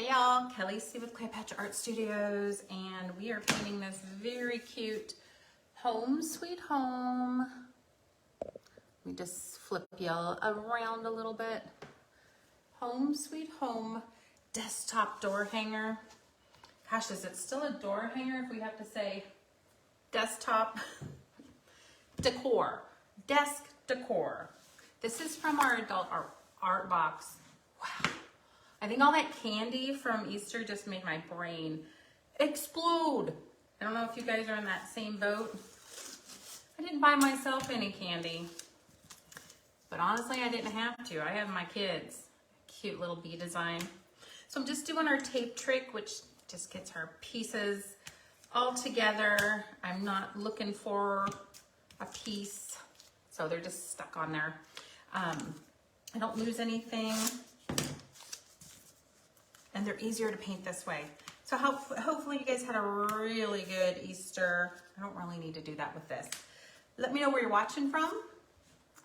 Hey y'all, Kelly C with Cleopatra Art Studios, and we are painting this very cute Home Sweet Home. Let me just flip y'all around a little bit. Home Sweet Home desktop door hanger. Gosh, is it still a door hanger if we have to say desktop decor, desk decor. This is from our adult art box. Wow. I think all that candy from Easter just made my brain explode. I don't know if you guys are in that same boat. I didn't buy myself any candy, but honestly, I didn't have to. I have my kids. Cute little bee design. So I'm just doing our tape trick, which just gets our pieces all together. I'm not looking for a piece, so they're just stuck on there. I don't lose anything. And they're easier to paint this way. So hopefully you guys had a really good Easter. I don't really need to do that with this. Let me know where you're watching from.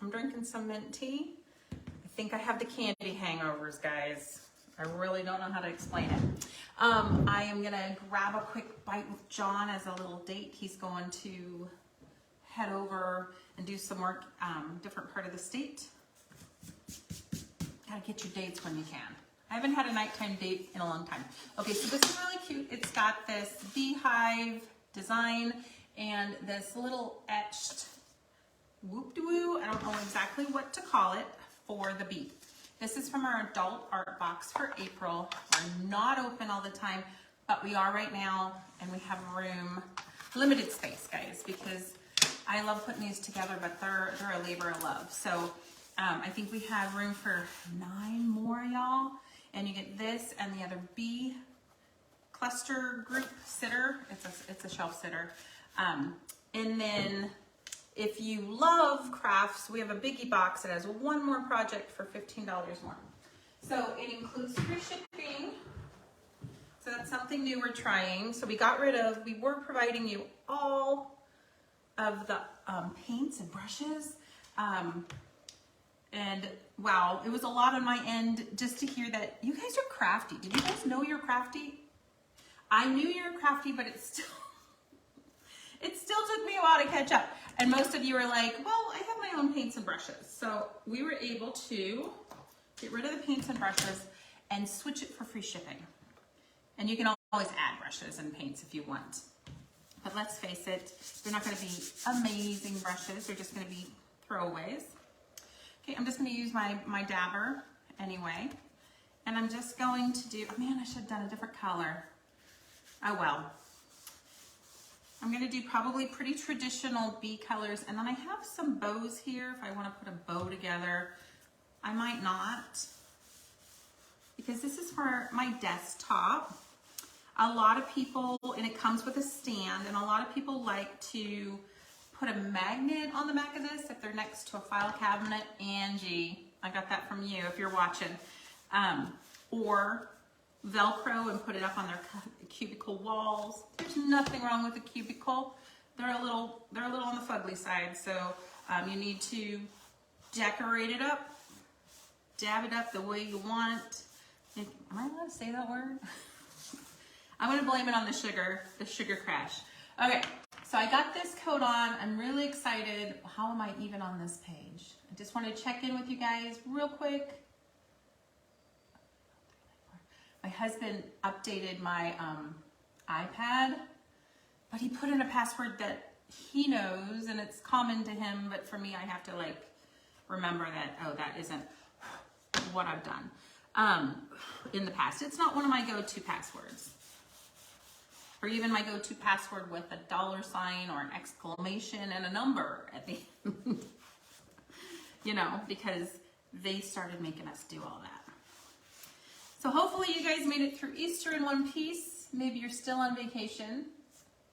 I'm drinking some mint tea. I think I have the candy hangovers, guys. I really don't know how to explain it. I am gonna grab a quick bite with John as a little date. He's going to head over and do some work, different part of the state. Gotta get your dates when you can. I haven't had a nighttime date in a long time. Okay, so this is really cute. It's got this beehive design and this little etched whoop-de-woo, I don't know exactly what to call it, for the bee. This is from our adult art box for April. We're not open all the time, but we are right now, and we have room, limited space, guys, because I love putting these together, but they're a labor of love. So I think we have room for 9 more, y'all. And you get this and the other bee cluster group sitter. It's a shelf sitter. And then if you love crafts, we have a biggie box that has one more project for $15 more. So it includes free shipping. So that's something new we're trying. So we were providing you all of the paints and brushes. And wow, it was a lot on my end just to hear that you guys are crafty. Did you guys know you're crafty? I knew you were crafty, but it still took me a while to catch up. And most of you are like, well, I have my own paints and brushes. So we were able to get rid of the paints and brushes and switch it for free shipping. And you can always add brushes and paints if you want. But let's face it, they're not gonna be amazing brushes. They're just gonna be throwaways. Okay, I'm just going to use my dabber anyway. And I'm just going to do, oh man, I should have done a different color. Oh well. I'm going to do probably pretty traditional bee colors. And then I have some bows here if I want to put a bow together. I might not, because this is for my desktop. A lot of people, and it comes with a stand, and a lot of people like to put a magnet on the back of this if they're next to a file cabinet. Angie, I got that from you if you're watching. Or Velcro and put it up on their cubicle walls. There's nothing wrong with a cubicle. They're a little on the fugly side, so you need to decorate it up, dab it up the way you want. Am I allowed to say that word? I'm gonna blame it on the sugar crash. Okay. So I got this coat on. I'm really excited. How am I even on this page? I just want to check in with you guys real quick. My husband updated my iPad, but he put in a password that he knows and it's common to him, but for me, I have to like remember that, oh, that isn't what I've done in the past. It's not one of my go-to passwords. Or even my go-to password with a $sign or an exclamation and a number at the end. You know, because they started making us do all that. So hopefully you guys made it through Easter in one piece. Maybe you're still on vacation.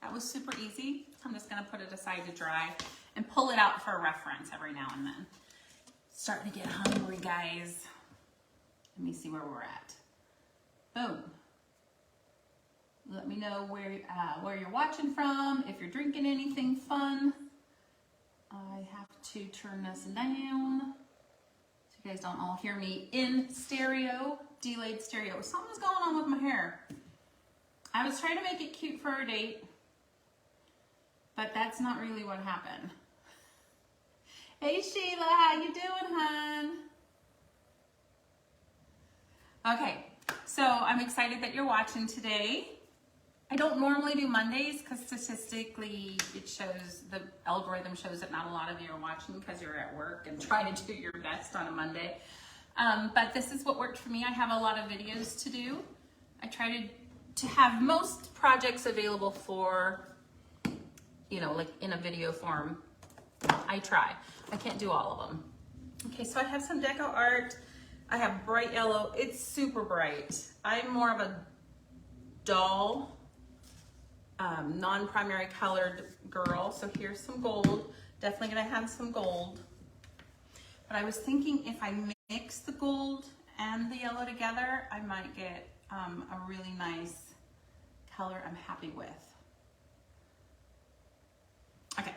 That was super easy. I'm just gonna put it aside to dry and pull it out for a reference every now and then. Starting to get hungry, guys. Let me see where we're at. Boom. Let me know where you're watching from, if you're drinking anything fun. I have to turn this down so you guys don't all hear me in stereo. delayed stereo. Something's going on with my hair. I was trying to make it cute for our date, but that's not really what happened. Hey Sheila, how you doing, hon? Okay, so I'm excited that you're watching today. I don't normally do Mondays because statistically it shows, the algorithm shows that not a lot of you are watching because you're at work and trying to do your best on a Monday. But this is what worked for me. I have a lot of videos to do. I try to have most projects available for, you know, like in a video form. I try. I can't do all of them. Okay, so I have some deco art. I have bright yellow. It's super bright. I'm more of a dull, non-primary colored girl. So here's some gold. Definitely gonna have some gold. But I was thinking if I mix the gold and the yellow together, I might get a really nice color I'm happy with. Okay.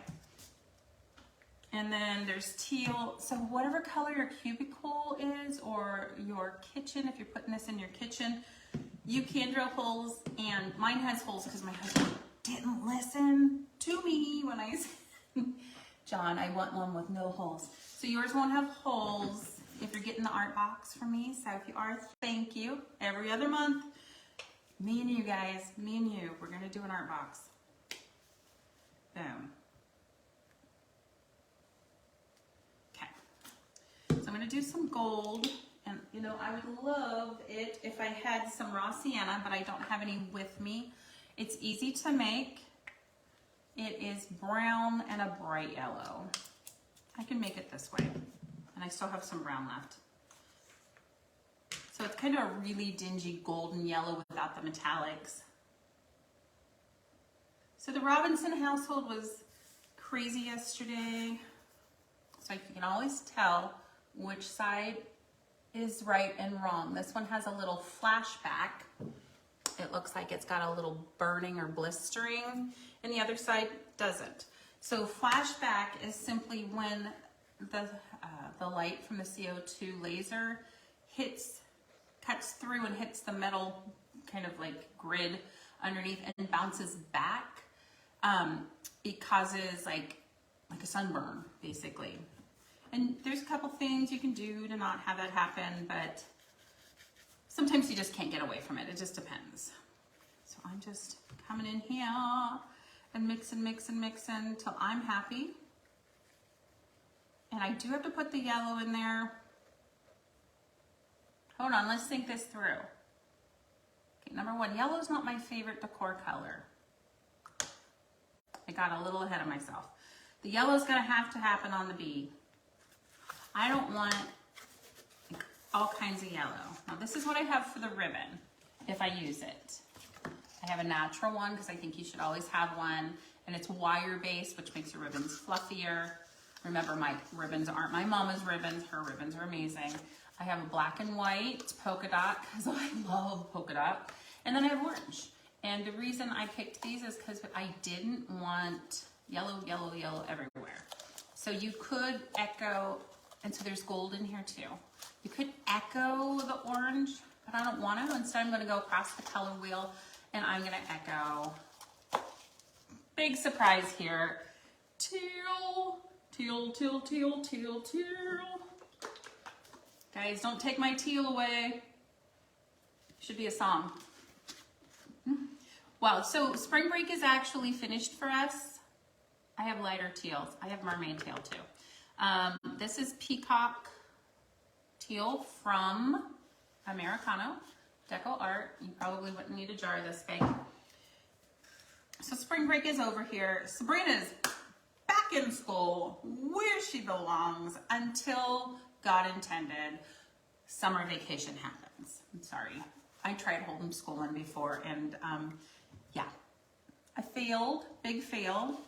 And then there's teal. So whatever color your cubicle is or your kitchen, if you're putting this in your kitchen, you can drill holes, and mine has holes because my husband didn't listen to me when I said, John, I want one with no holes. So yours won't have holes if you're getting the art box from me. So if you are, thank you. Every other month, me and you guys, me and you, we're gonna do an art box. Boom. Okay. So I'm gonna do some gold. And you know, I would love it if I had some raw sienna, but I don't have any with me. It's easy to make. It is brown and a bright yellow. I can make it this way. And I still have some brown left. So it's kind of a really dingy golden yellow without the metallics. So the Robinson household was crazy yesterday. So you can always tell which side is right and wrong. This one has a little flashback. It looks like it's got a little burning or blistering, and the other side doesn't. So flashback is simply when the light from the CO2 laser cuts through and hits the metal kind of like grid underneath and bounces back. It causes like a sunburn, basically. And there's a couple things you can do to not have that happen, but sometimes you just can't get away from it. It just depends. So I'm just coming in here and mixing till I'm happy. And I do have to put the yellow in there. Hold on, let's think this through. Okay, number one, yellow is not my favorite decor color. I got a little ahead of myself. The yellow is gonna have to happen on the bee. I don't want all kinds of yellow. Now this is what I have for the ribbon, if I use it. I have a natural one because I think you should always have one, and it's wire-based, which makes your ribbons fluffier. Remember, my ribbons aren't my mama's ribbons. Her ribbons are amazing. I have a black and white polka dot because I love polka dot. And then I have orange. And the reason I picked these is because I didn't want yellow, yellow, yellow everywhere. So you could echo. And so there's gold in here too. You could echo the orange, but I don't want to. Instead, I'm going to go across the color wheel and I'm going to echo. Big surprise here. Teal, teal, teal, teal, teal, teal. Guys, don't take my teal away. Should be a song. Well, so spring break is actually finished for us. I have lighter teals. I have mermaid teal too. This is Peacock Teal from Americano Deco Art. You probably wouldn't need a jar this big. So spring break is over here. Sabrina's back in school where she belongs until God intended summer vacation happens. I'm sorry. I tried homeschooling before and yeah, I failed, big fail.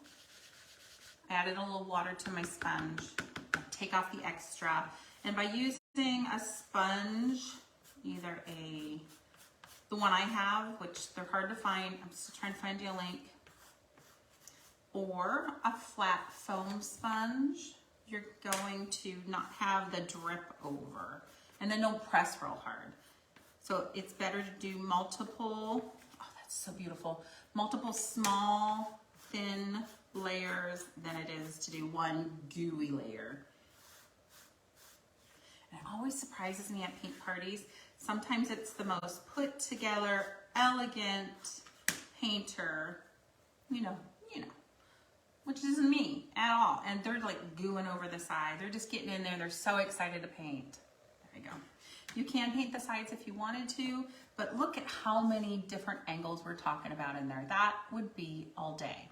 I added a little water to my sponge, take off the extra, and by using a sponge, either the one I have, which they're hard to find, I'm still trying to find you a link, or a flat foam sponge, you're going to not have the drip over, and then don't press real hard. So it's better to do multiple, oh, that's so beautiful, multiple small, thin layers than it is to do one gooey layer. And it always surprises me at paint parties. Sometimes it's the most put together, elegant painter, you know, which isn't me at all. And they're like gooing over the side. They're just getting in there. They're so excited to paint. There you go. You can paint the sides if you wanted to, but look at how many different angles we're talking about in there. That would be all day.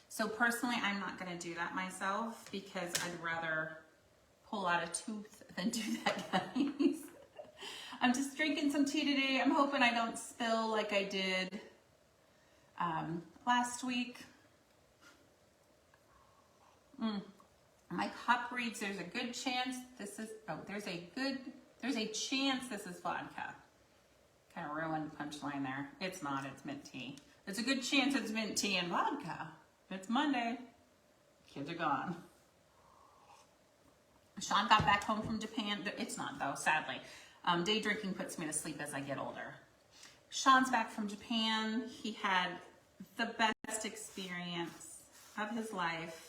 So personally, I'm not gonna do that myself because I'd rather pull out a tooth than do that, guys. I'm just drinking some tea today. I'm hoping I don't spill like I did last week. My cup reads, there's a good chance this is, there's a chance this is vodka. Kind of ruined the punchline there. It's not, it's mint tea. There's a good chance it's mint tea and vodka. It's Monday. Kids are gone. Sean got back home from Japan. It's not though, sadly. Day drinking puts me to sleep as I get older. Sean's back from Japan. He had the best experience of his life.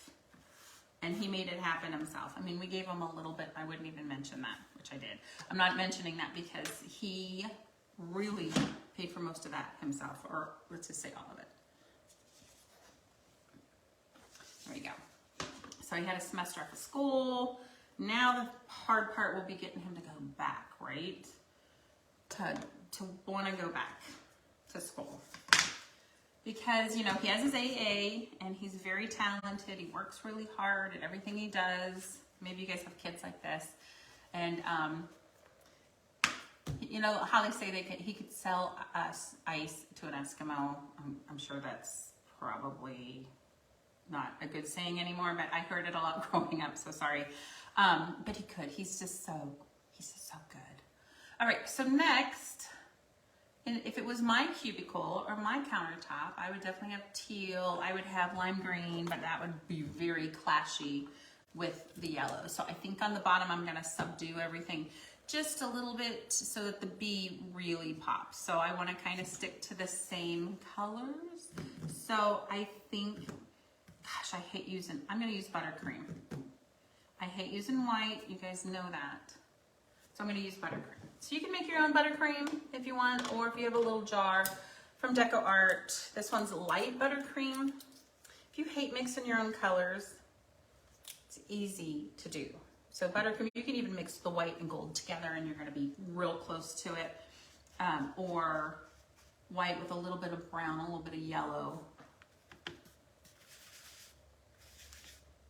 And he made it happen himself. I mean, we gave him a little bit. I wouldn't even mention that, which I did. I'm not mentioning that because he really paid for most of that himself, or let's just say all of it. There you go. So he had a semester off of school. Now the hard part will be getting him to go back, right? To want to go back to school. Because, you know, he has his AA and he's very talented. He works really hard at everything he does. Maybe you guys have kids like this. And, you know, how they say he could sell us ice to an Eskimo. I'm sure that's probably not a good saying anymore, but I heard it a lot growing up, so sorry. But he could. He's just so good. All right, so next, and if it was my cubicle or my countertop, I would definitely have teal. I would have lime green, but that would be very clashy with the yellow. So I think on the bottom, I'm gonna subdue everything just a little bit so that the bee really pops. So I wanna kind of stick to the same colors. So I think, gosh, I hate using, I'm gonna use buttercream. I hate using white, you guys know that. So I'm gonna use buttercream. So you can make your own buttercream if you want, or if you have a little jar from Deco Art. This one's light buttercream. If you hate mixing your own colors, it's easy to do. So buttercream, you can even mix the white and gold together and you're gonna be real close to it. Or white with a little bit of brown, a little bit of yellow. I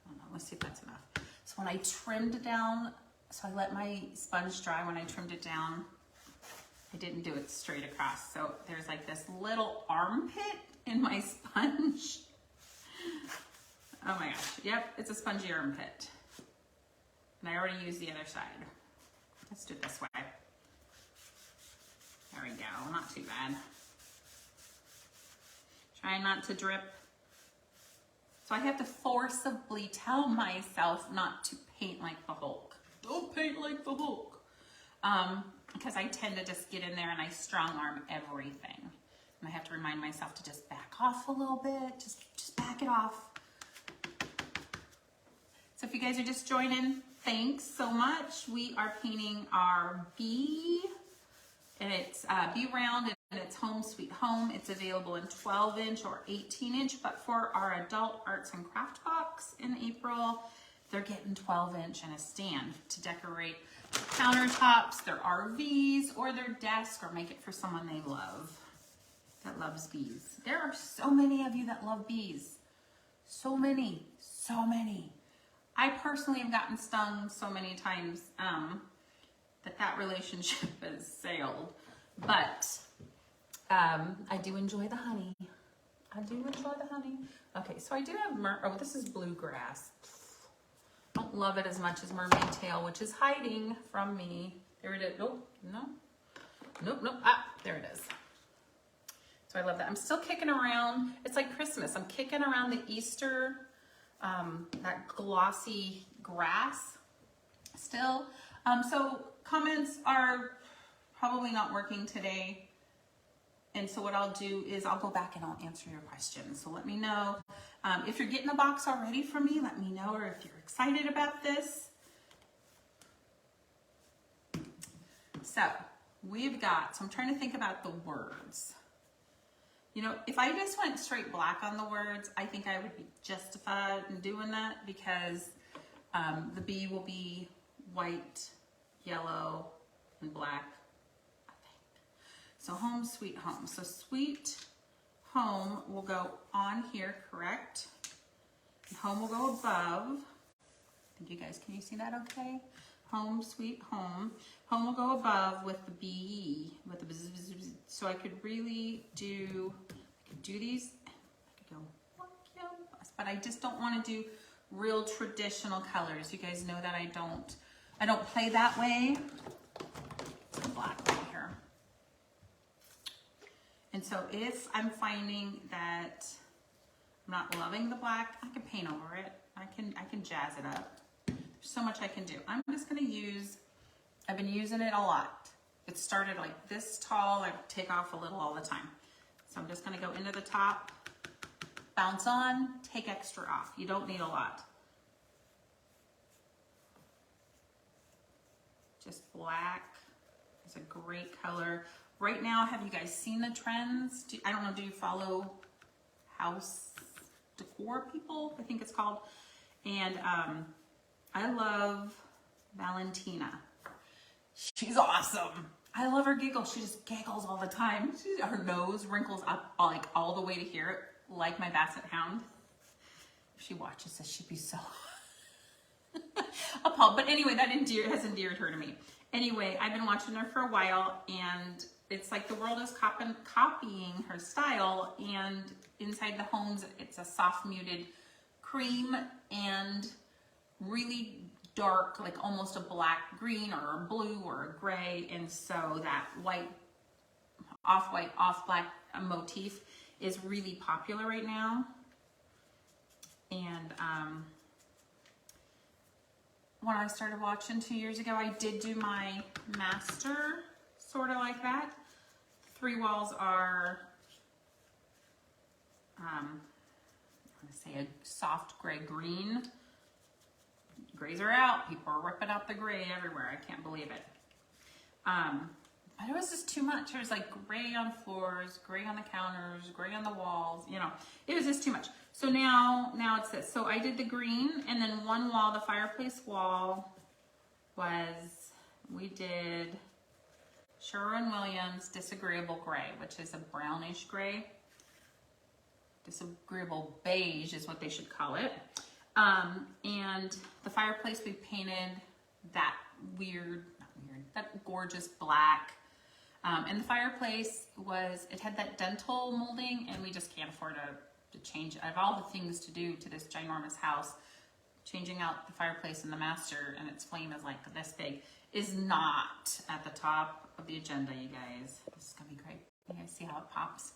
don't know, let's see if that's enough. So when I trimmed down, so I let my sponge dry when I trimmed it down. I didn't do it straight across. So there's like this little armpit in my sponge. Oh my gosh, yep, it's a spongy armpit. And I already used the other side. Let's do it this way. There we go, not too bad. Try not to drip. So I have to forcibly tell myself not to paint like the Hulk. Don't paint like the Hulk. Because I tend to just get in there and I strong arm everything. And I have to remind myself to just back off a little bit. Just back it off. So if you guys are just joining, thanks so much. We are painting our bee. And it's Bee Round and it's Home Sweet Home. It's available in 12-inch or 18-inch. But for our adult arts and craft box in April, they're getting 12-inch and a stand to decorate countertops, their RVs, or their desk, or make it for someone they love that loves bees. There are so many of you that love bees. So many, so many. I personally have gotten stung so many times that relationship has sailed. But I do enjoy the honey. I do enjoy the honey. Okay, so I do have, oh, this is bluegrass. Don't love it as much as Mermaid Tail, which is hiding from me. There it is. Nope, no. Nope. Ah, there it is. So I love that. I'm still kicking around. It's like Christmas. I'm kicking around the Easter, that glossy grass still. So comments are probably not working today. And so what I'll do is I'll go back and I'll answer your questions. So let me know. If you're getting a box already from me, let me know, or if you're excited about this. So we've got, so I'm trying to think about the words. You know, if I just went straight black on the words, I think I would be justified in doing that because the B will be white, yellow, and black, I think. So home, sweet home. So sweet home will go on here, correct? And home will go above. I think you guys, can you see that okay? Home, sweet home. Home will go above with the B, with the bzz, bzz, bzz. So I could really do, these, I could go, but I just don't want to do real traditional colors. You guys know that I don't play that way. Some black right here. And so if I'm finding that I'm not loving the black, I can paint over it. I can jazz it up. There's so much I can do. I'm just gonna use, I've been using it a lot. It started like this tall, I take off a little all the time. So I'm just gonna go into the top, bounce on, take extra off. You don't need a lot. Just black is a great color. Right now, have you guys seen the trends? I don't know, do you follow house decor people? I think it's called. And I love Valentina. She's awesome. I love her giggle. She just giggles all the time. Her nose wrinkles up like all the way to here, like my Basset Hound. If she watches this, she'd be so appalled. But anyway, that has endeared her to me. Anyway, I've been watching her for a while, and it's like the world is copying her style, and inside the homes, it's a soft muted cream and really dark, like almost a black green or a blue or a gray. And so that white, off black motif is really popular right now. And when I started watching 2 years ago, I did do my master sort of like that. 3 walls are, I'm gonna say a soft gray green. Grays are out. People are ripping out the gray everywhere. I can't believe it. But it was just too much. There was like gray on floors, gray on the counters, gray on the walls, you know, it was just too much. So now it's this. So I did the green, and then one wall, the fireplace wall, we did Sherwin-Williams Disagreeable Gray, which is a brownish gray. Disagreeable beige is what they should call it. And the fireplace, we painted that that gorgeous black. And the fireplace it had that dental molding, and we just can't afford to change it. I have all the things to do to this ginormous house. Changing out the fireplace in the master, and its flame is like this big, is not at the top of the agenda, you guys. This is gonna be great. You guys see how it pops?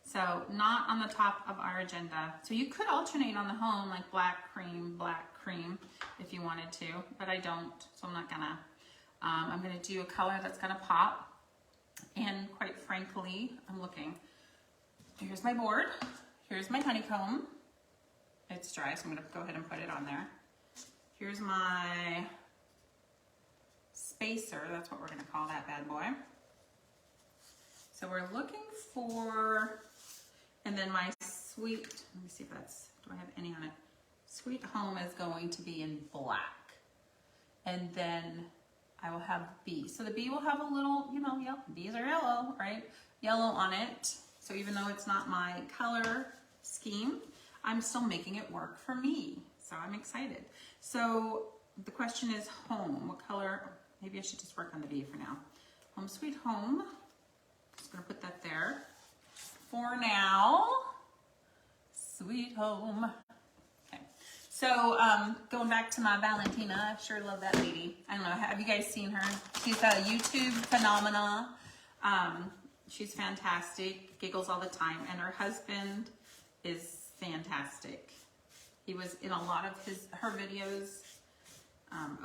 So not on the top of our agenda. So you could alternate on the home, like black cream, if you wanted to, but I don't, so I'm not gonna. I'm gonna do a color that's gonna pop. And quite frankly, I'm looking, here's my board, here's my honeycomb. It's dry, so I'm gonna go ahead and put it on there. Here's my spacer, that's what we're gonna call that bad boy. So we're looking for, and then my sweet, let me see if that's, do I have any on it? Sweet home is going to be in black. And then I will have B. So the B will have a little, you know, B's are yellow, right? Yellow on it. So even though it's not my color scheme, I'm still making it work for me. So I'm excited. So the question is home. What color? Maybe I should just work on the B for now. Home sweet home. Just gonna put that there for now. Sweet home. Okay. So going back to my Valentina, I sure love that lady. I don't know, have you guys seen her? She's a YouTube phenomena. She's fantastic, giggles all the time, and her husband is fantastic. He was in a lot of her videos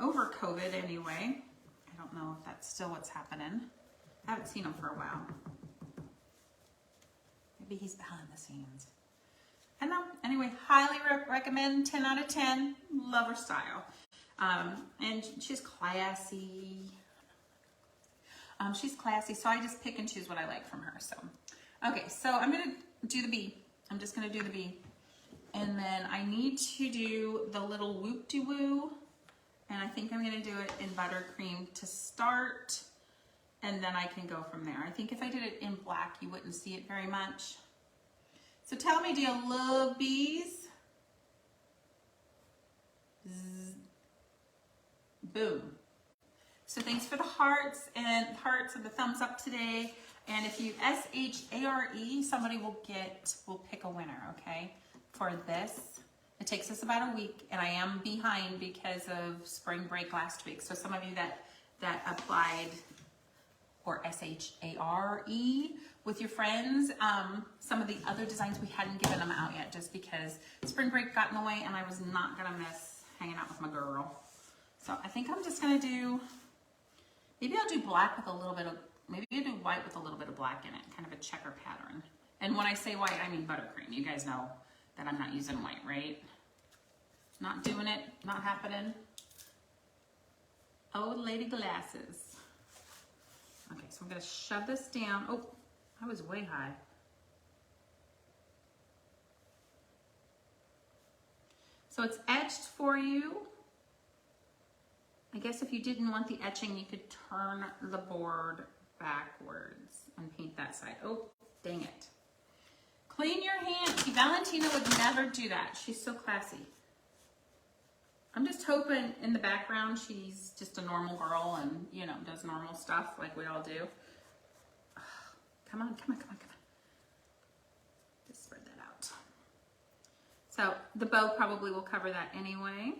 over COVID anyway. I don't know if that's still what's happening. I haven't seen him for a while. Maybe he's behind the scenes. I know. Anyway, highly recommend, 10 out of 10. Love her style. And she's classy. She's classy, so I just pick and choose what I like from her. So, okay, so I'm going to do the bee. I'm just going to do the bee. And then I need to do the little whoop-de-woo. And I think I'm going to do it in buttercream to start. And then I can go from there. I think if I did it in black, you wouldn't see it very much. So tell me, do you love bees? Zzz. Boom. So thanks for the hearts and the thumbs up today. And if you SHARE, somebody will pick a winner, okay? For this. It takes us about a week, and I am behind because of spring break last week. So some of you that applied or SHARE with your friends, some of the other designs we hadn't given them out yet just because spring break got in the way and I was not gonna miss hanging out with my girl. So I think I'm just gonna do, maybe I'll do black with a little bit of, maybe I'll do white with a little bit of black in it, kind of a checker pattern. And when I say white, I mean buttercream. You guys know that I'm not using white, right? Not doing it, not happening. Old lady glasses. Okay, so I'm gonna shove this down. Oh, I was way high. So it's etched for you. I guess if you didn't want the etching, you could turn the board backwards and paint that side. Oh, dang it. Clean your hands. See, Valentina would never do that. She's so classy. I'm just hoping in the background she's just a normal girl and, you know, does normal stuff like we all do. Come on, come on, come on, come on. Just spread that out. So the bow probably will cover that anyway.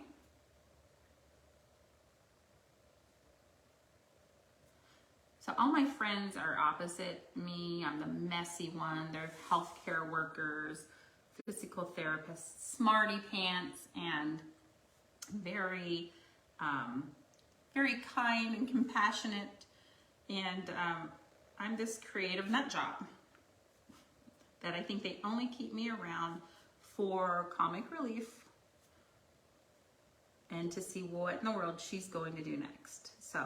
So all my friends are opposite me. I'm the messy one. They're healthcare workers, physical therapists, smarty pants, and very, very kind and compassionate. And I'm this creative nut job that I think they only keep me around for comic relief and to see what in the world she's going to do next. So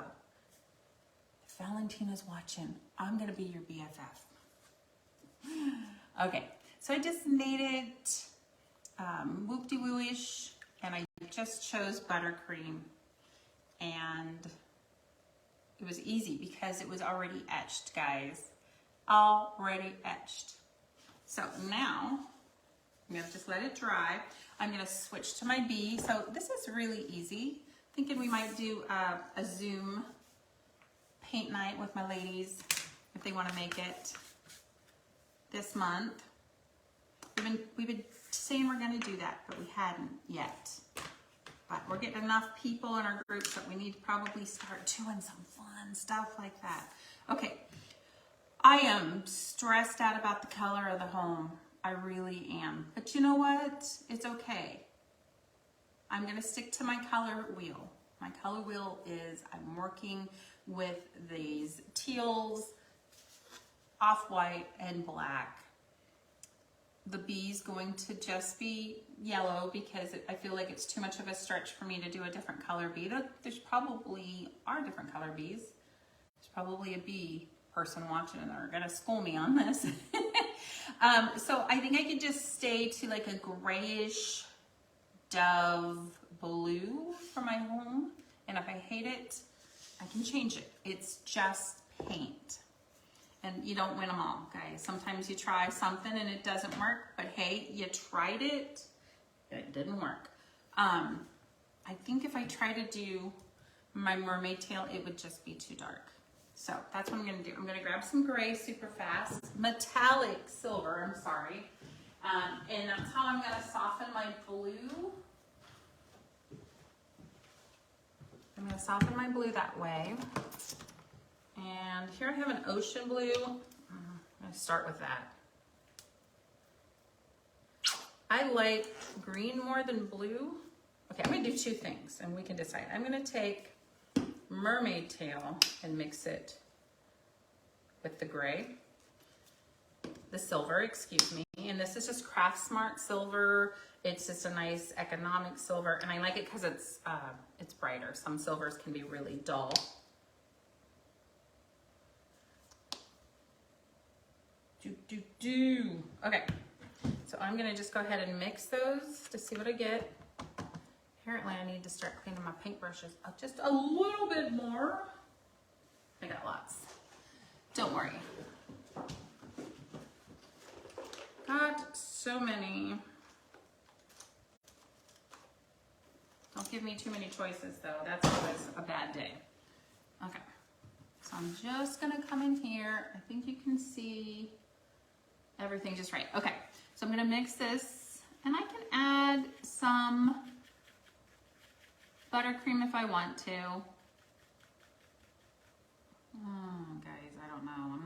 if Valentina's watching, I'm gonna be your BFF. Okay, so I just made it whoop-de-woo-ish, and I just chose buttercream, and it was easy because it was already etched, guys. Already etched. So now I'm gonna just let it dry. I'm gonna switch to my bee. So this is really easy. Thinking we might do a Zoom paint night with my ladies if they want to make it this month. We've been saying we're going to do that, but we hadn't yet. But we're getting enough people in our groups that we need to probably start doing some fun stuff like that. Okay, I am stressed out about the color of the home. I really am. But you know what? It's okay. I'm going to stick to my color wheel. My color wheel is I'm working with these teals, off-white, and black. The bee's going to just be yellow because I feel like it's too much of a stretch for me to do a different color bee. There's probably are different color bees. There's probably a bee person watching and they're gonna school me on this. So I think I could just stay to like a grayish dove blue for my home. And if I hate it, I can change it. It's just paint. And you don't win them all, guys. Sometimes you try something and it doesn't work, but hey, you tried it and it didn't work. I think if I try to do my mermaid tail, it would just be too dark. So that's what I'm gonna do. I'm gonna grab some gray super fast, metallic silver, I'm sorry. And that's how I'm gonna soften my blue. I'm gonna soften my blue that way. And here I have an ocean blue. I'm gonna start with that. I like green more than blue. Okay, I'm gonna do two things and we can decide. I'm gonna take mermaid tail and mix it with the gray, the silver, excuse me. And this is just Craft Smart silver. It's just a nice economic silver, and I like it because it's brighter. Some silvers can be really dull. Okay, so I'm gonna just go ahead and mix those to see what I get. Apparently I need to start cleaning my paintbrushes up just a little bit more. I got lots. Don't worry. Got so many. Don't give me too many choices though. That's always a bad day. Okay. So I'm just gonna come in here. I think you can see everything just right. Okay. So I'm gonna mix this, and I can add some buttercream if I want to. Guys, I don't know. I'm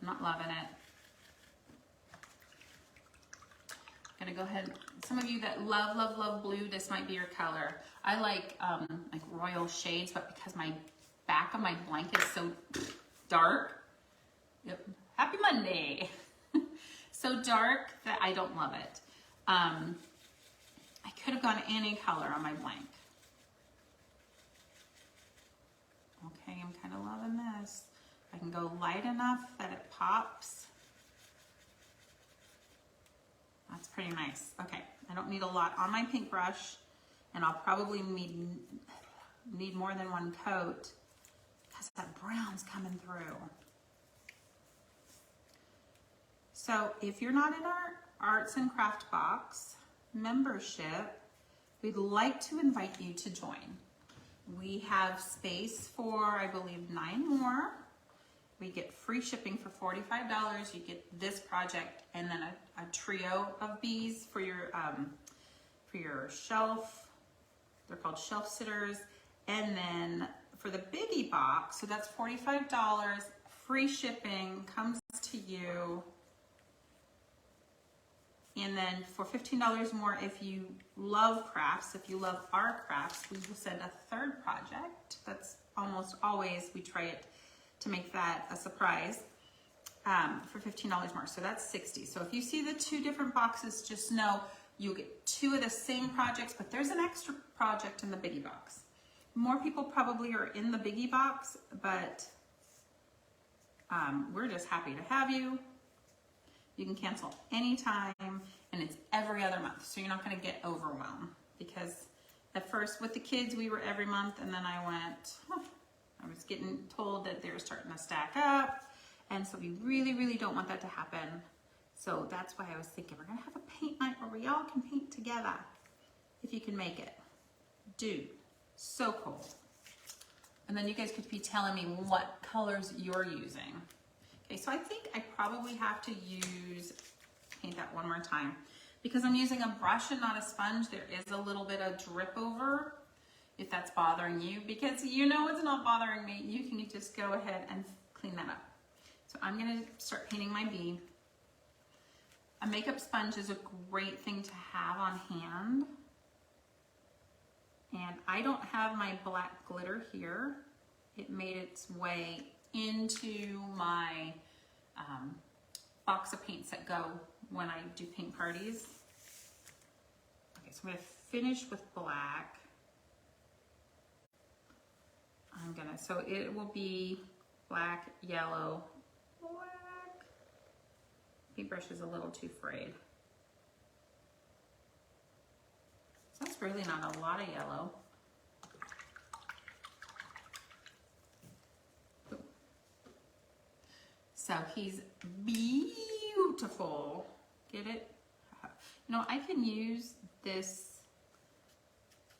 not loving it. Gonna go ahead. Some of you that love blue, this might be your color. I like royal shades, but because my back of my blanket is so dark, yep. Happy Monday. So dark that I don't love it. I could have gone any color on my blank. Okay, I'm kind of loving this. I can go light enough that it pops. That's pretty nice. Okay, I don't need a lot on my paintbrush, and I'll probably need more than one coat because that brown's coming through. So if you're not in our Arts and Craft Box membership, we'd like to invite you to join. We have space for, I believe, 9 more. We get free shipping for $45. You get this project and then a trio of bees for your shelf. They're called shelf sitters. And then for the biggie box, so that's $45. Free shipping comes to you. And then for $15 more, if you love crafts, if you love our crafts, we will send a 3rd project. That's almost always, we try it to make that a surprise for $15 more. So that's $60. So if you see the 2 different boxes, just know you'll get 2 of the same projects, but there's an extra project in the biggie box. More people probably are in the biggie box, but we're just happy to have you. You can cancel anytime, and it's every other month, so you're not going to get overwhelmed. Because at first with the kids, we were every month, and then I was getting told that they were starting to stack up, and so we really don't want that to happen. So that's why I was thinking we're going to have a paint night where we all can paint together, if you can make it. Dude, so cool. And then you guys could be telling me what colors you're using. Okay, so I think I probably have to paint that one more time. Because I'm using a brush and not a sponge, there is a little bit of drip over, if that's bothering you. Because you know it's not bothering me, you can just go ahead and clean that up. So I'm gonna start painting my bee. A makeup sponge is a great thing to have on hand. And I don't have my black glitter here. It made its way into my box of paints that go when I do paint parties. Okay, so I'm gonna finish with black. So it will be black, yellow, black. Paintbrush is a little too frayed. So that's really not a lot of yellow. So he's beautiful. Get it? You know, I can use this.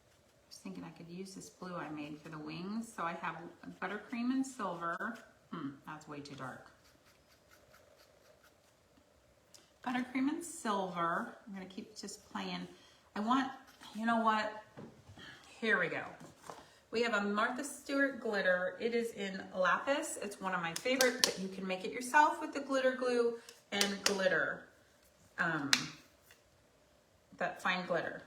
I was thinking I could use this blue I made for the wings. So I have buttercream and silver. That's way too dark. Buttercream and silver. I'm going to keep just playing. You know what? Here we go. We have a Martha Stewart glitter. It is in lapis. It's one of my favorites, but you can make it yourself with the glitter glue and glitter. That fine glitter.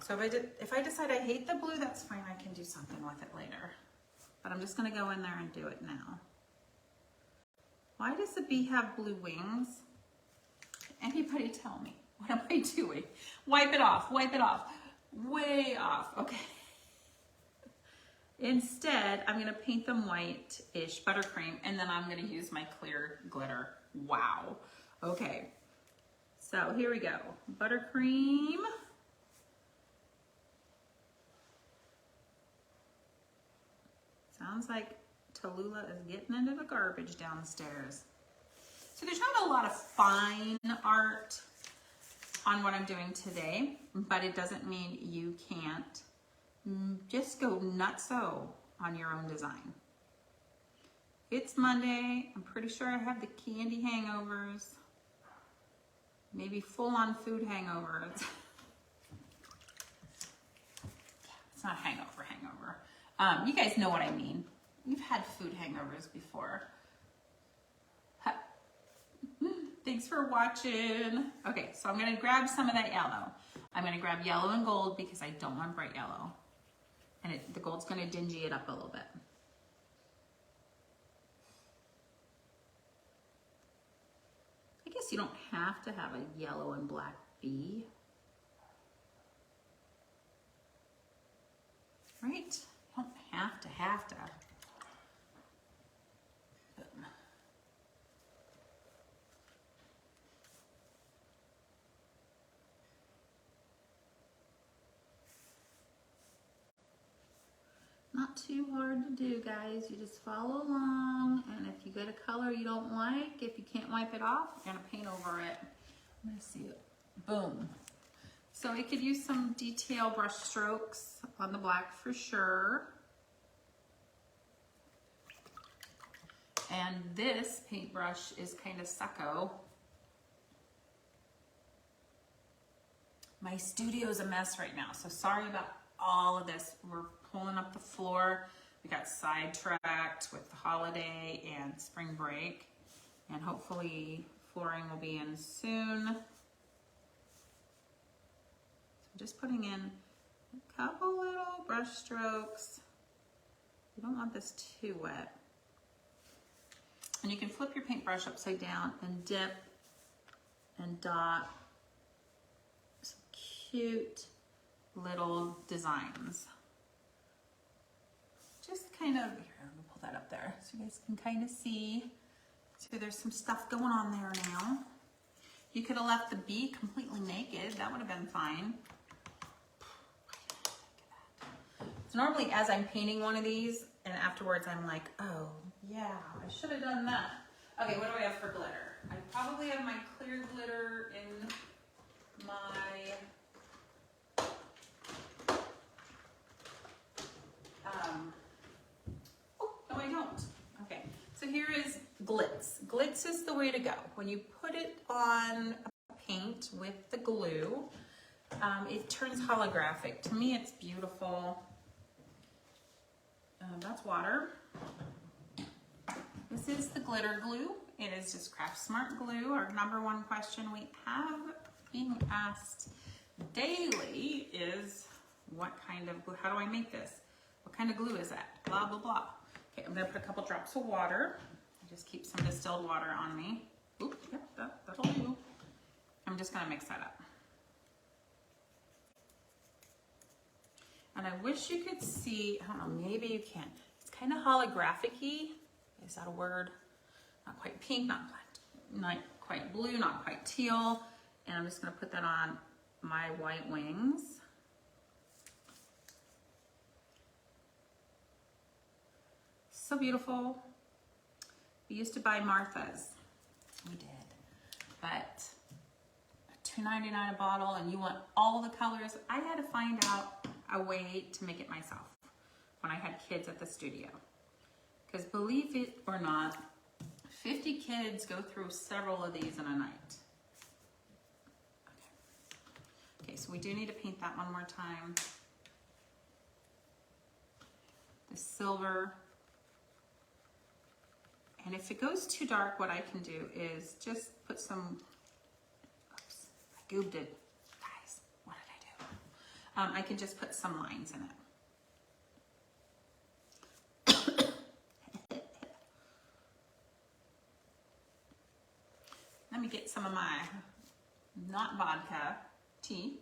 So if I decide I hate the blue, that's fine. I can do something with it later. But I'm just gonna go in there and do it now. Why does the bee have blue wings? Anybody tell me, what am I doing? Wipe it off, way off, okay. Instead, I'm gonna paint them white-ish, buttercream, and then I'm gonna use my clear glitter. Wow, okay. So here we go, buttercream. Sounds like Tallulah is getting into the garbage downstairs. So there's not a lot of fine art on what I'm doing today, but it doesn't mean you can't just go nutso on your own design. It's Monday. I'm pretty sure I have the candy hangovers, maybe full-on food hangovers. It's not hangover. You guys know what I mean. We've had food hangovers before. Thanks for watching. Okay, so I'm gonna grab some of that yellow. I'm gonna grab yellow and gold because I don't want bright yellow. And the gold's gonna dingy it up a little bit. I guess you don't have to have a yellow and black bee. Right? You don't have to. Boom. Not too hard to do, guys. You just follow along, and if you get a color you don't like, if you can't wipe it off, you're gonna paint over it. Let me see it. Boom. So I could use some detail brush strokes on the black for sure. And this paintbrush is kind of succo. My studio's a mess right now, so sorry about all of this. We're pulling up the floor. We got sidetracked with the holiday and spring break, and hopefully flooring will be in soon. So I'm just putting in a couple little brush strokes. You don't want this too wet. And you can flip your paintbrush upside down and dip and dot some cute little designs. Just kind of, here, I'm gonna pull that up there so you guys can kind of see. So there's some stuff going on there now. You could have left the bee completely naked. That would have been fine. So normally as I'm painting one of these and afterwards I'm like, oh yeah, I should have done that. Okay, what do I have for glitter? I probably have my clear glitter in my oh, no I don't. Okay, so here is Glitz. Glitz is the way to go. When you put it on a paint with the glue, it turns holographic. To me, it's beautiful. That's water. This is the glitter glue. It is just Craft Smart glue. Our #1 question we have being asked daily is, what kind of glue, how do I make this? What kind of glue is that? Blah, blah, blah. Okay, I'm gonna put a couple drops of water. I just keep some distilled water on me. Oop, yep, that'll do. I'm just gonna mix that up. And I wish you could see, I don't know, maybe you can. It's kind of holographic-y. Is that a word? Not quite pink, not quite blue, not quite teal. And I'm just gonna put that on my white wings. So beautiful. We used to buy Martha's. We did. But $2.99 a bottle, and you want all the colors. I had to find out a way to make it myself when I had kids at the studio. Because believe it or not, 50 kids go through several of these in a night. Okay, so we do need to paint that one more time. The silver. And if it goes too dark, what I can do is just put some, oops, I goobed it. Guys, what did I do? I can just put some lines in it. Let me get some of my not vodka tea.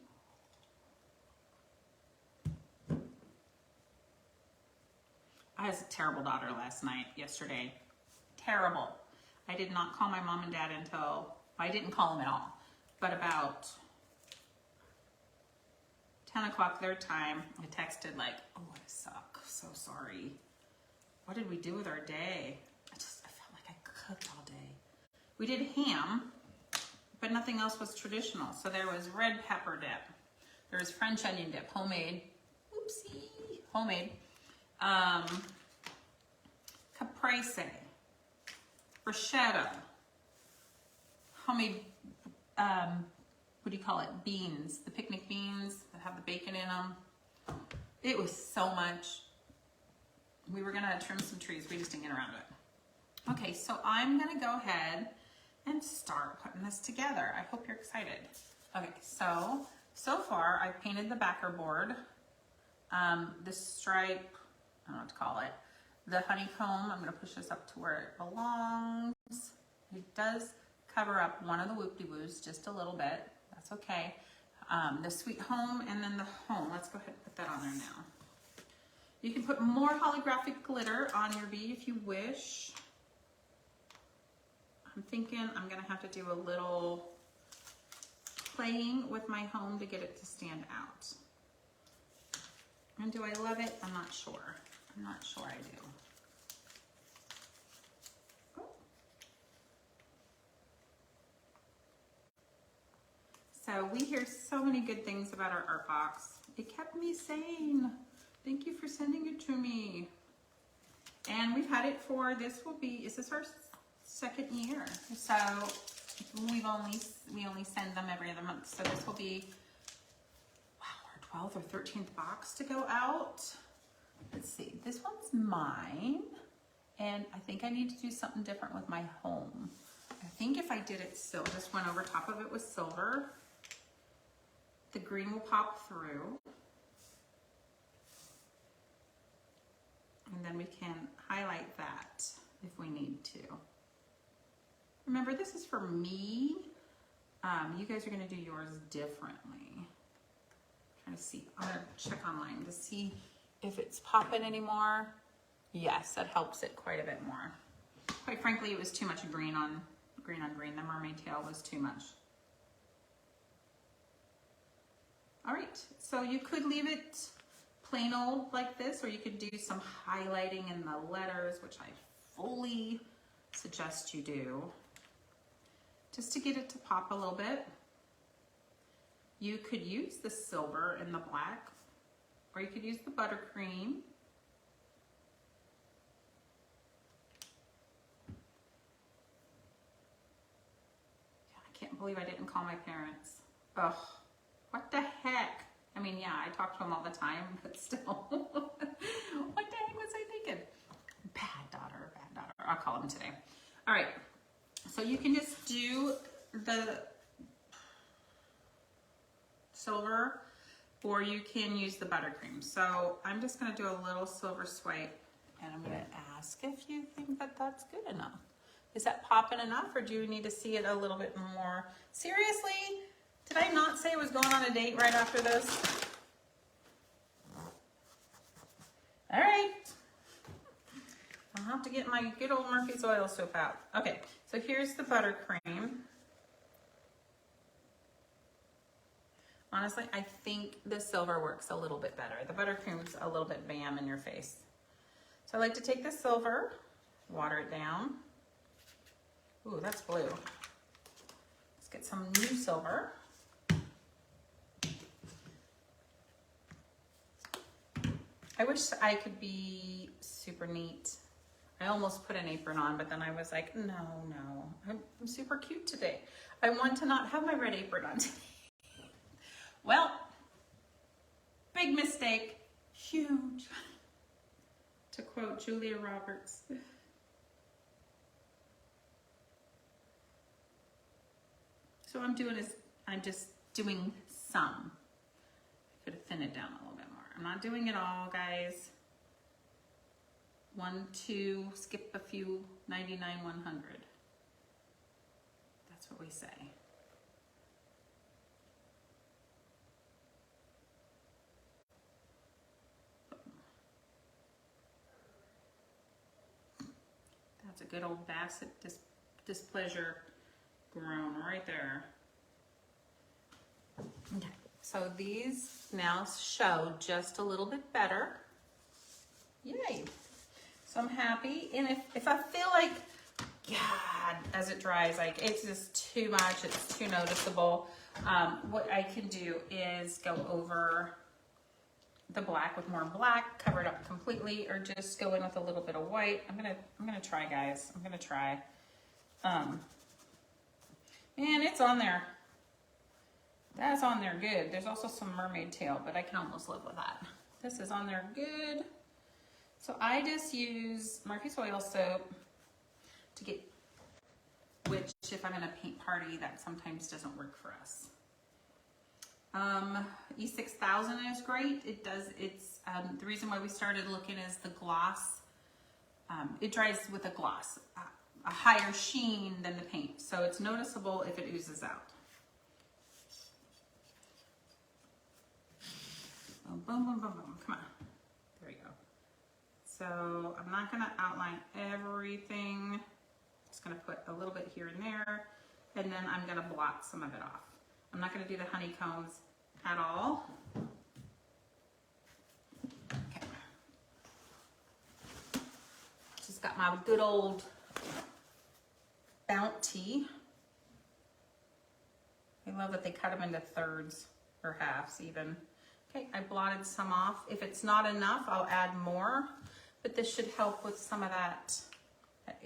I was a terrible daughter yesterday. Terrible. I did not call my mom and dad until, I didn't call them at all, but about 10 o'clock their time, I texted like, oh, I suck, so sorry. What did we do with our day? I felt like I cooked all day. We did ham, but nothing else was traditional. So there was red pepper dip. There was French onion dip, homemade. Oopsie, homemade. Caprese, bruschetta, homemade, what do you call it? Beans, the picnic beans that have the bacon in them. It was so much. We were gonna trim some trees. We just didn't get around to it. Okay, so I'm gonna go ahead and start putting this together. I hope you're excited. Okay, so far I've painted the backer board. The stripe, I don't know what to call it. The honeycomb, I'm gonna push this up to where it belongs. It does cover up one of the whoop-de-woos just a little bit. That's okay. The sweet home and then the home. Let's go ahead and put that on there now. You can put more holographic glitter on your bee if you wish. I'm thinking I'm gonna have to do a little playing with my home to get it to stand out. And do I love it? I'm not sure. I'm not sure I do. Oh. So we hear so many good things about our art box. It kept me sane. Thank you for sending it to me. And we've had it for, is this our second year? So we only send them every other month. So this will be, wow, our 12th or 13th box to go out. Let's see, this one's mine. And I think I need to do something different with my home. I think if I did it silver, just went over top of it with silver, the green will pop through. And then we can highlight that if we need to. Remember, this is for me. You guys are gonna do yours differently. I'm trying to see, I'm gonna check online to see if it's popping anymore. Yes, that helps it quite a bit more. Quite frankly, it was too much green on green. The mermaid tail was too much. All right, so you could leave it plain old like this, or you could do some highlighting in the letters, which I fully suggest you do, just to get it to pop a little bit. You could use the silver and the black, or you could use the buttercream. I can't believe I didn't call my parents. Ugh, what the heck? I mean, yeah, I talk to them all the time, but still. What the heck was I thinking? Bad daughter, bad daughter. I'll call them today. All right, so you can just do the silver, or you can use the buttercream. So I'm just gonna do a little silver swipe, and I'm gonna ask if you think that that's good enough. Is that popping enough, or do you need to see it a little bit more? Seriously? Did I not say I was going on a date right after this? All right. I'll have to get my good old Murphy's oil soap out. Okay, so here's the buttercream. Honestly, I think the silver works a little bit better. The buttercream's a little bit bam in your face. So I like to take the silver, water it down. Ooh, that's blue. Let's get some new silver. I wish I could be super neat. I almost put an apron on, but then I was like, no, I'm super cute today. I want to not have my red apron on today. Well, big mistake, huge, to quote Julia Roberts. So what I'm doing is, I'm just doing some. I could thin it down a little bit more. I'm not doing it all, guys. 1, 2, skip a few, 99, 100. That's what we say? That's a good old Bassett Displeasure grown right there. Okay, so these now show just a little bit better. Yay. So I'm happy. And if I feel like, God, as it dries, like it's just too much, it's too noticeable, what I can do is go over the black with more black, cover it up completely, or just go in with a little bit of white. I'm gonna try, guys. I'm gonna try. And it's on there. That's on there good. There's also some mermaid tail, but I can almost live with that. This is on there good. So I just use Murphy's Oil Soap to get, which if I'm in a paint party, that sometimes doesn't work for us. E6000 is great. It does, it's, the reason why we started looking is the gloss. It dries with a gloss, a higher sheen than the paint. So it's noticeable if it oozes out. Boom, boom, boom, boom, boom. Come on. There we go. So I'm not going to outline everything. Just going to put a little bit here and there, and then I'm going to blot some of it off. I'm not going to do the honeycombs at all. Okay. Just got my good old Bounty. I love that they cut them into thirds or halves even. Okay, I blotted some off. If it's not enough, I'll add more, but this should help with some of that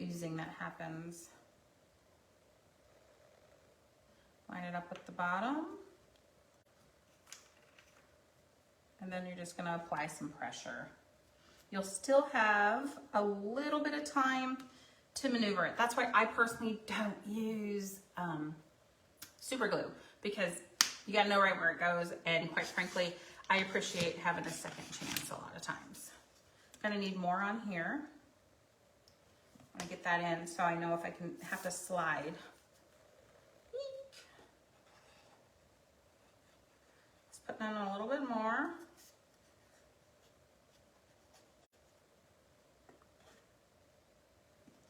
oozing that happens. Line it up at the bottom. And then you're just gonna apply some pressure. You'll still have a little bit of time to maneuver it. That's why I personally don't use super glue, because you gotta know right where it goes, and quite frankly, I appreciate having a second chance a lot of times. I'm gonna need more on here. I'm gonna get that in so I know if I can have to slide. Just putting in a little bit more.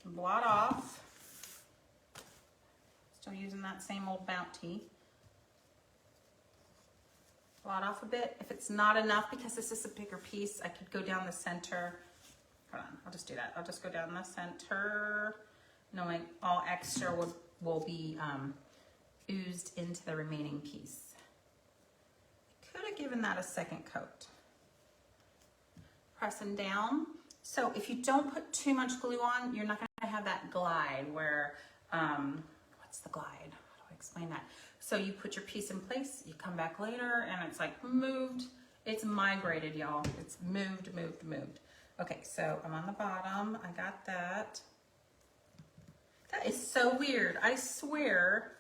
Blot off. Still using that same old Bounty. Blot off a bit. If it's not enough, because this is a bigger piece, I could go down the center. Hold on, I'll just do that. I'll just go down the center, knowing all extra will be oozed into the remaining piece. I could have given that a second coat. Pressing down. So if you don't put too much glue on, you're not going to have that glide where, what's the glide? How do I explain that? So you put your piece in place, you come back later, and it's like moved. It's migrated, y'all. It's moved, moved, moved. Okay, so I'm on the bottom. I got that. That is so weird. I swear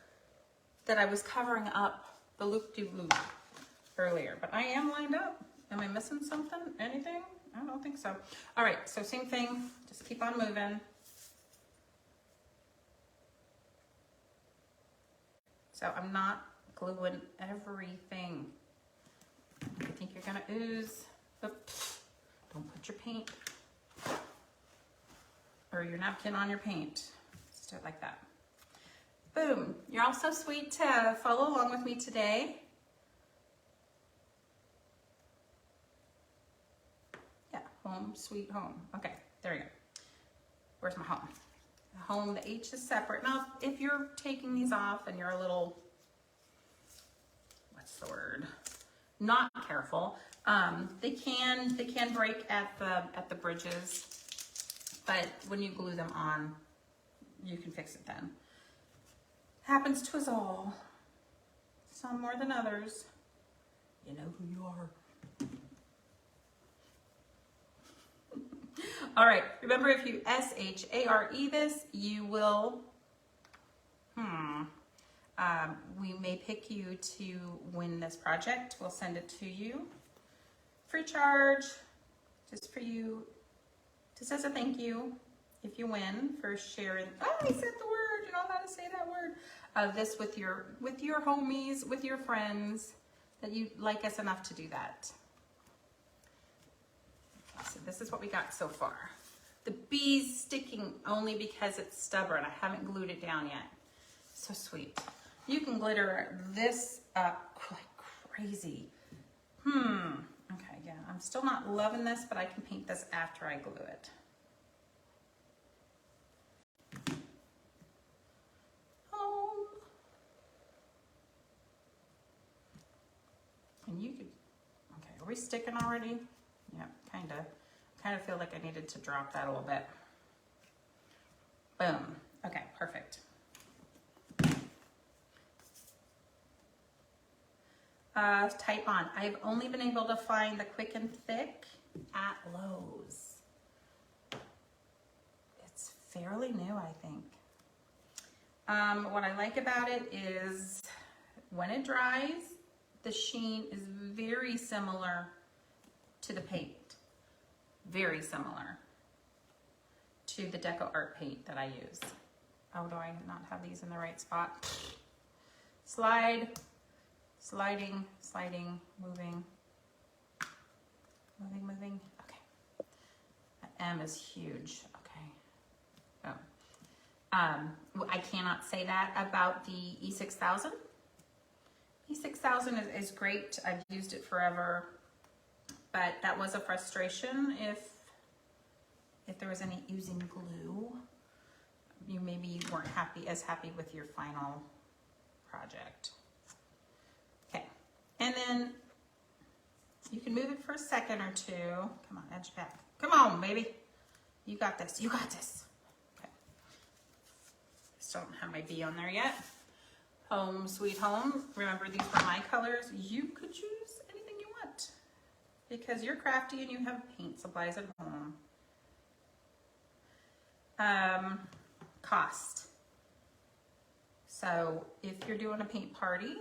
that I was covering up the loop-de-loop earlier, but I am lined up. Am I missing something? Anything? I don't think so. All right, so same thing. Just keep on moving. So I'm not gluing everything. I think you're gonna ooze. Oops. Don't put your paint or your napkin on your paint. Just do it like that. Boom. You're all so sweet to follow along with me today. Yeah, home, sweet home. Okay, there we go. Where's my home? Home, the H is separate. Now, if you're taking these off and you're a little, what's the word? Not careful, they can break at the bridges, but when you glue them on, you can fix it then. Happens to us all. Some more than others. You know who you are. All right, remember, if you S-H-A-R-E this, you will, we may pick you to win this project. We'll send it to you. Free charge, just for you, just as a thank you, if you win, for sharing. Oh, I said the word, you know how to say that word. of this with your homies, with your friends, that you like us enough to do that. So this is what we got so far. The bee's sticking only because it's stubborn. I haven't glued it down yet. So sweet. You can glitter this up like crazy. Okay, yeah, I'm still not loving this, but I can paint this after I glue it. Oh. And you could, okay, are we sticking already? Yep, kind of feel like I needed to drop that a little bit. Boom. Okay, perfect. Type on. I've only been able to find the Quick and Thick at Lowe's. It's fairly new, I think. What I like about it is when it dries, the sheen is very similar to the paint. Very similar to the Deco Art paint that I use. Oh, do I not have these in the right spot? Slide. Sliding, sliding, moving, moving, moving. Okay. That M is huge. Okay. Oh. I cannot say that about the E6000. E6000 is great. I've used it forever, but that was a frustration if there was any oozing glue. You maybe weren't as happy with your final project. And then you can move it for a second or two. Come on, edge back. Come on, baby. You got this. You got this. Okay. Still don't have my bee on there yet. Home, sweet home. Remember, these were my colors. You could choose anything you want because you're crafty and you have paint supplies at home. Cost. So if you're doing a paint party,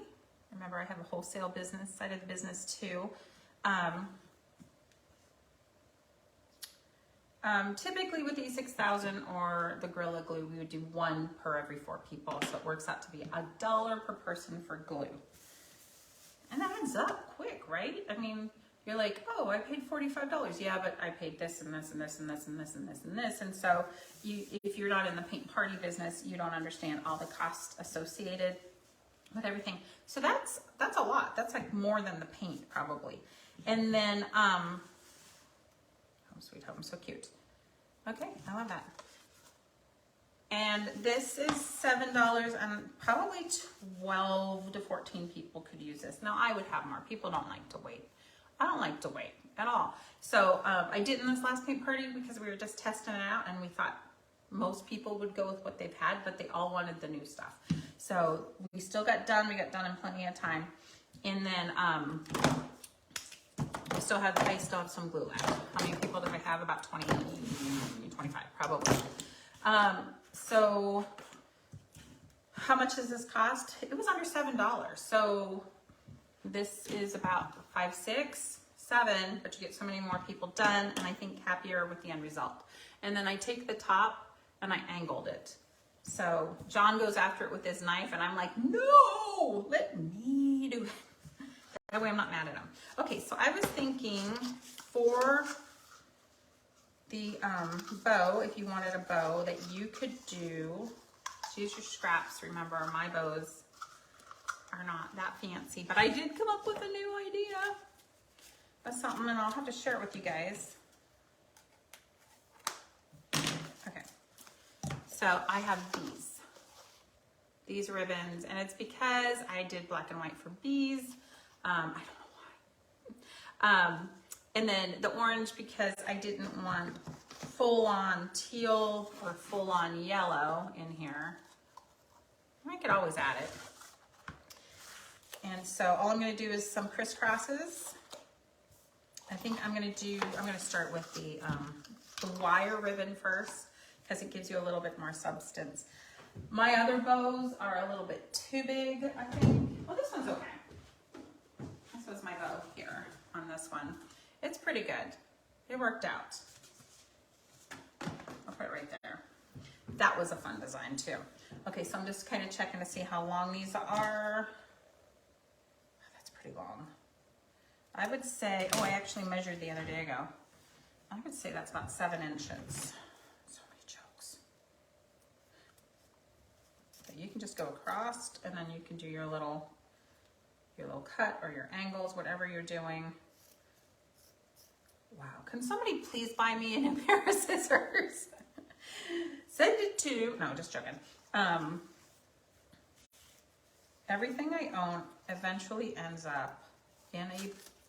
remember, I have a wholesale business side of the business too. Typically with the E6000 or the Gorilla Glue, we would do one per every 4 people. So it works out to be $1 per person for glue. And that adds up quick, right? I mean, you're like, oh, I paid $45. Yeah, but I paid this and this and this and this and this and this and this. And so if you're not in the paint party business, you don't understand all the costs associated with everything. So that's a lot. That's like more than the paint probably. And then, oh sweet home, so cute. Okay, I love that. And this is $7 and probably 12 to 14 people could use this. Now I would have more. People don't like to wait. I don't like to wait at all. So I did in this last paint party because we were just testing it out and we thought most people would go with what they've had, but they all wanted the new stuff. So we still got done. We got done in plenty of time. And then I still have some glue left. How many people do I have? About 20, 25 probably. So how much does this cost? It was under $7. So this is about 5, 6, 7, but you get so many more people done and I think happier with the end result. And then I take the top and I angled it. So John goes after it with his knife and I'm like, no, let me do it. That way I'm not mad at him. Okay, so I was thinking for the bow, if you wanted a bow, that you could use your scraps. Remember, my bows are not that fancy, but I did come up with a new idea of something and I'll have to share it with you guys. Okay, so I have these ribbons, and it's because I did black and white for bees. I don't know why. And then the orange because I didn't want full-on teal or full-on yellow in here. I could always add it. And so all I'm going to do is some crisscrosses. I think I'm going to start with the wire ribbon first because it gives you a little bit more substance. My other bows are a little bit too big, I think. Well, this one's okay. This was my bow here on this one. It's pretty good. It worked out. I'll put it right there. That was a fun design too. Okay, so I'm just kind of checking to see how long these are. That's pretty long. I would say, oh, I actually measured the other day ago. I would say that's about 7 inches. So many jokes. Okay, you can just go across and then you can do your little cut or your angles, whatever you're doing. Wow, can somebody please buy me a pair of scissors? Send it to, no, just joking. Everything I own eventually ends up in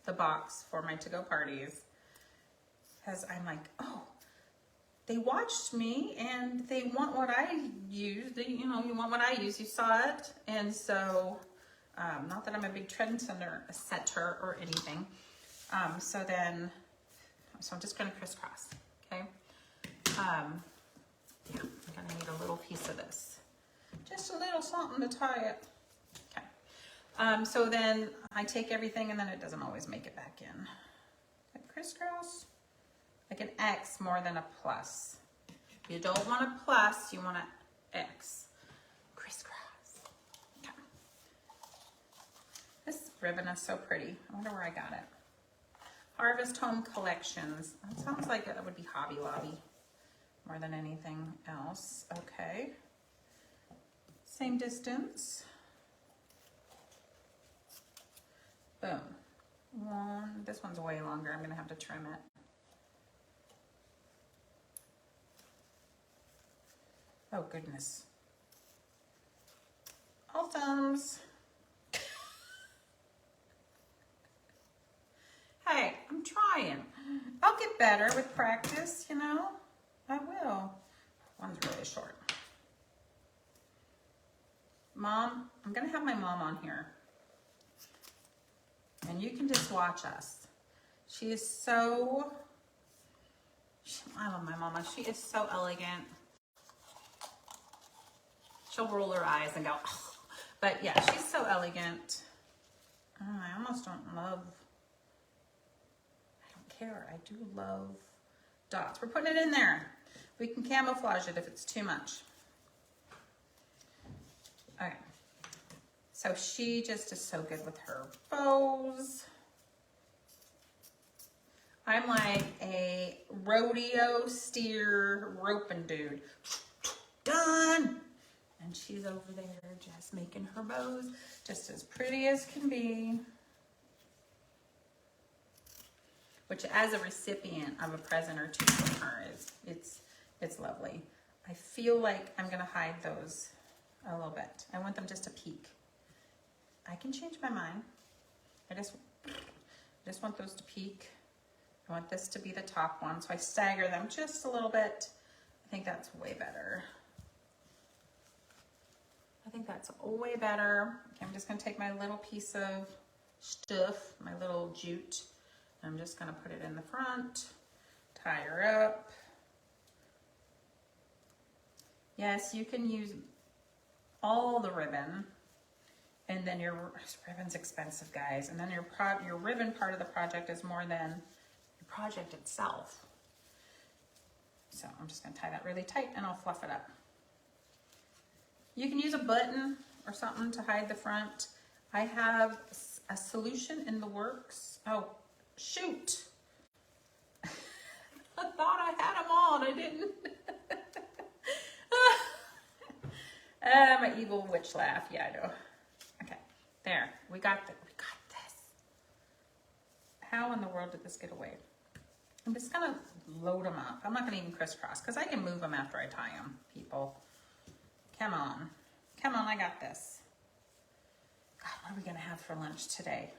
the box for my to-go parties, because I'm like, oh, they watched me and they want what I use. You want what I use. You saw it, and so not that I'm a big trend setter or anything. So I'm just going to crisscross. Okay. Yeah, I'm going to need a little piece of this, just a little something to tie it. Okay. So then I take everything, and then it doesn't always make it back in. Okay, crisscross. Like an X more than a plus. You don't want a plus, you want an X. Crisscross. Okay. This ribbon is so pretty. I wonder where I got it. Harvest Home Collections. That sounds like it would be Hobby Lobby more than anything else. Okay. Same distance. Boom. This one's way longer. I'm going to have to trim it. Oh, goodness. All thumbs. Hey, I'm trying. I'll get better with practice, you know. I will. One's really short. Mom, I'm going to have my mom on here. And you can just watch us. She is so... I love my mama. She is so elegant. She'll roll her eyes and go, oh. But yeah, she's so elegant. Oh, I almost don't love, I don't care. I do love dots. We're putting it in there. We can camouflage it if it's too much. Okay. So she just is so good with her bows. I'm like a rodeo steer roping dude. Done. And she's over there just making her bows just as pretty as can be. Which, as a recipient of a present or two from her, it's lovely. I feel like I'm gonna hide those a little bit. I want them just to peek. I can change my mind. I just want those to peek. I want this to be the top one, so I stagger them just a little bit. I think that's way better. I think that's way better. Okay, I'm just gonna take my little piece of stuff, my little jute, and I'm just gonna put it in the front, tie her up. Yes, you can use all the ribbon, and then your ribbon's expensive, guys, and then your ribbon part of the project is more than your project itself. So I'm just gonna tie that really tight and I'll fluff it up. You can use a button or something to hide the front. I have a solution in the works. Oh, shoot. I thought I had them all and I didn't. My evil witch laugh. Yeah, I know. Okay, there. We got this. How in the world did this get away? I'm just gonna load them up. I'm not gonna even crisscross because I can move them after I tie them, people. Come on. Come on, I got this. God, what are we gonna have for lunch today?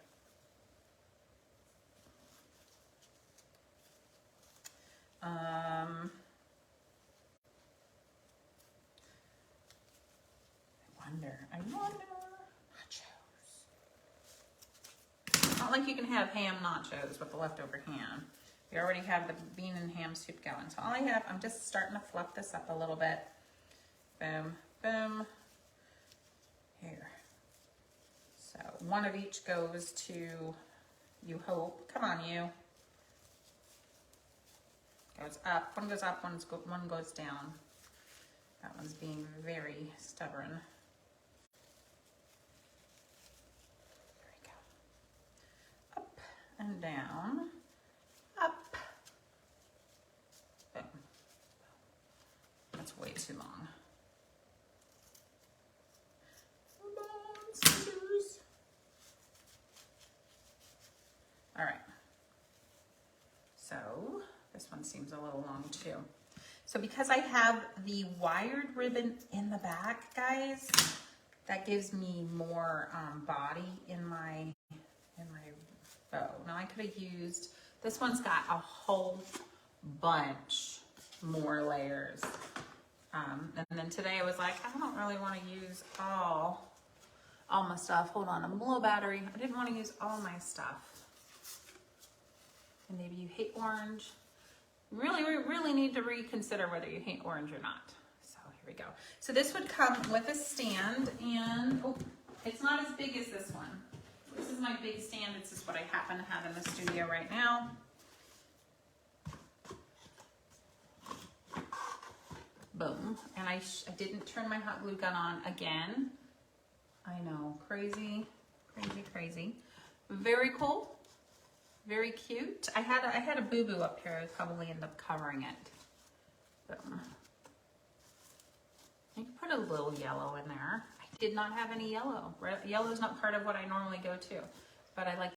I wonder. Nachos. Not like you can have ham nachos with the leftover ham. We already have the bean and ham soup going. So all I have, I'm just starting to fluff this up a little bit. Boom, boom. Here. So one of each goes to, you hope. Come on, you. Goes up. One goes up, one goes down. That one's being very stubborn. There we go. Up and down. Up. Boom. That's way too long. Come on, scissors. All right. So this one seems a little long too. So because I have the wired ribbon in the back, guys, that gives me more body in my bow. Now I could have used, this one's got a whole bunch more layers. And then today I was like, I don't really want to use all my stuff. Hold on, I'm low battery. I didn't want to use all my stuff. And maybe you hate orange. We really need to reconsider whether you hate orange or not. So here we go. So this would come with a stand, and oh, it's not as big as this one. This is my big stand. This is what I happen to have in the studio right now. Boom. And I didn't turn my hot glue gun on again. I know, crazy, crazy, crazy. Very cool. Very cute. I had a boo-boo up here. I would probably end up covering it. Boom. I can put a little yellow in there. I did not have any yellow. Yellow is not part of what I normally go to, but I like